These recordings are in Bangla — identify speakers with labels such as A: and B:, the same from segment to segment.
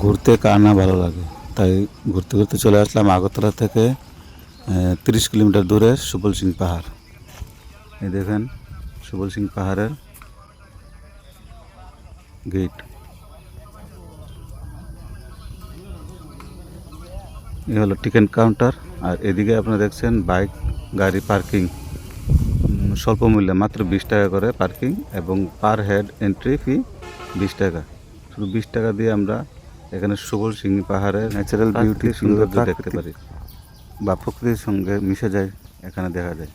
A: ঘুরতে কার না ভালো লাগে, তাই ঘুরতে ঘুরতে চলে আসলাম আগরতলা থেকে 30 কিলোমিটার দূরে সুবল সিং পাহাড়। এই দেখেন সুবল সিং পাহাড়ের গেট। এই হলো টিকিট কাউন্টার, আর এদিকে আপনারা দেখছেন বাইক গাড়ি পার্কিং স্বল্প মূল্যে, মাত্র 20 টাকা করে পার্কিং এবং পার হেড এন্ট্রি ফি 20 টাকা। শুধু 20 টাকা দিয়ে আমরা এখানে সুবল সিং পাহাড়ের ন্যাচারাল বিউটি সৌন্দর্য দেখতে পারি, বা প্রকৃতির সঙ্গে মিশে যায়। এখানে দেখা যায়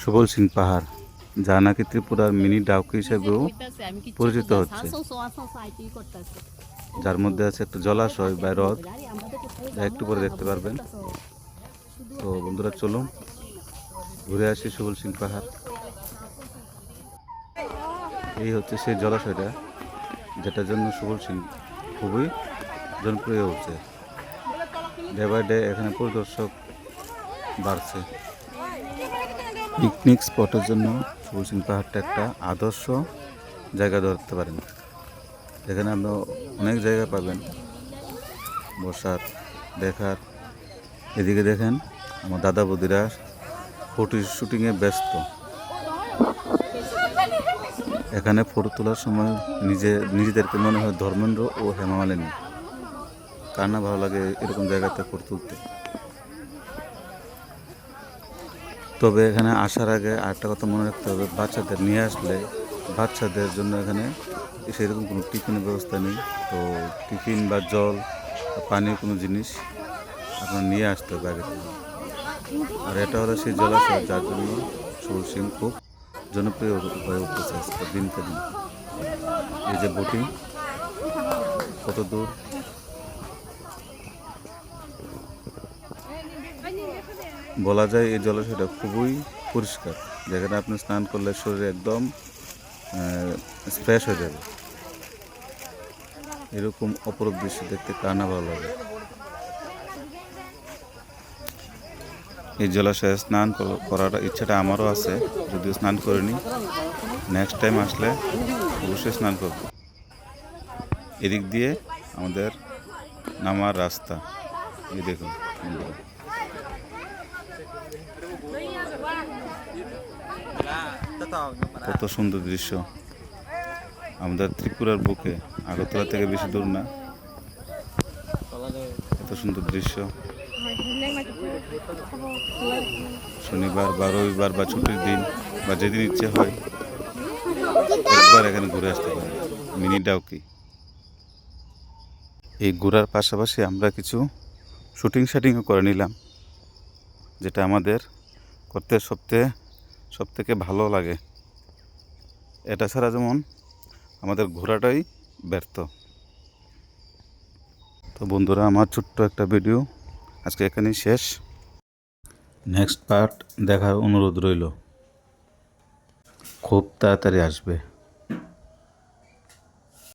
A: সুবল সিং পাহাড়, যা নাকি ত্রিপুরার মিনি ডাউকি হিসেবেও পরিচিত হচ্ছে, যার মধ্যে আছে একটা জলাশয় বা হ্রদ, যা একটু পরে দেখতে পারবেন। তো বন্ধুরা চলুন ঘুরে আসি সুবল সিং পাহাড়। এই হচ্ছে সেই জলাশয়টা, যেটার জন্য সুবল সিং খুবই জনপ্রিয় হচ্ছে। ডে বাই ডে এখানে পরিদর্শক বাড়ছে। পিকনিক স্পটের জন্য সুবল সিং পাহাড়টা একটা আদর্শ জায়গা ধরতে পারেন। এখানে আপনার অনেক জায়গা পাবেন বসার, দেখার। এদিকে দেখেন আমার দাদা বৌদিরা ফটো শুটিংয়ে ব্যস্ত। এখানে ফটো তোলার সময় নিজেদেরকে মনে হয় ধর্মেন্দ্র ও হেমা মালিনী। কার না ভালো লাগে এরকম জায়গাতে ফটো তুলতে। তবে এখানে আসার আগে আরেকটা কথা মনে রাখতে হবে, বাচ্চাদের নিয়ে আসলে বাচ্চাদের জন্য এখানে সেরকম কোনো টিফিনের ব্যবস্থা নেই। তো টিফিন বা জল বা পানির কোনো জিনিস আপনার নিয়ে আসতে হবে আগে থেকে। আর এটা হলো সেই জলাশয়, যার জন্য সুবল সিং খুব জনপ্রিয় হয়ে উঠতেছে আজকে দিনকে দিন। এই যে বোটিং, কত দূর বলা যায়। এই জলাশয়টা খুবই পরিষ্কার, যেখানে আপনি স্নান করলে শরীর একদম ফ্রেশ হয়ে যাবে। এরকম অপরূপ দৃশ্য দেখতে কার না ভালো লাগে। এই জলাশয়ে স্নান করার ইচ্ছাটা আমারও আছে, যদিও স্নান করিনি। নেক্সট টাইম আসলে অবশ্যই স্নান করব। এদিক দিয়ে আমাদের নামার রাস্তা, এই দেখুন কত সুন্দর দৃশ্য। আমাদের ত্রিপুরার বুকে, আগরতলা থেকে বেশি দূর না। কত সুন্দর দৃশ্য। শনিবার বা রবিবার বা ছুটির দিন বা যেদিন ইচ্ছে হয় একবার এখানে ঘুরে আসতে পারে মিনি ডাউকি। এই ঘোরার পাশাপাশি আমরা কিছু শুটিংও করে নিলাম, যেটা আমাদের করতে সব থেকে ভালো লাগে। এটা ছাড়া যেমন আমাদের ঘোরাটাই ব্যর্থ। তো বন্ধুরা, আমার ছোট্ট একটা ভিডিও আজকে এখানেই শেষ। নেক্সট পার্ট দেখার অনুরোধ রইল, খুব তাড়াতাড়ি আসবে।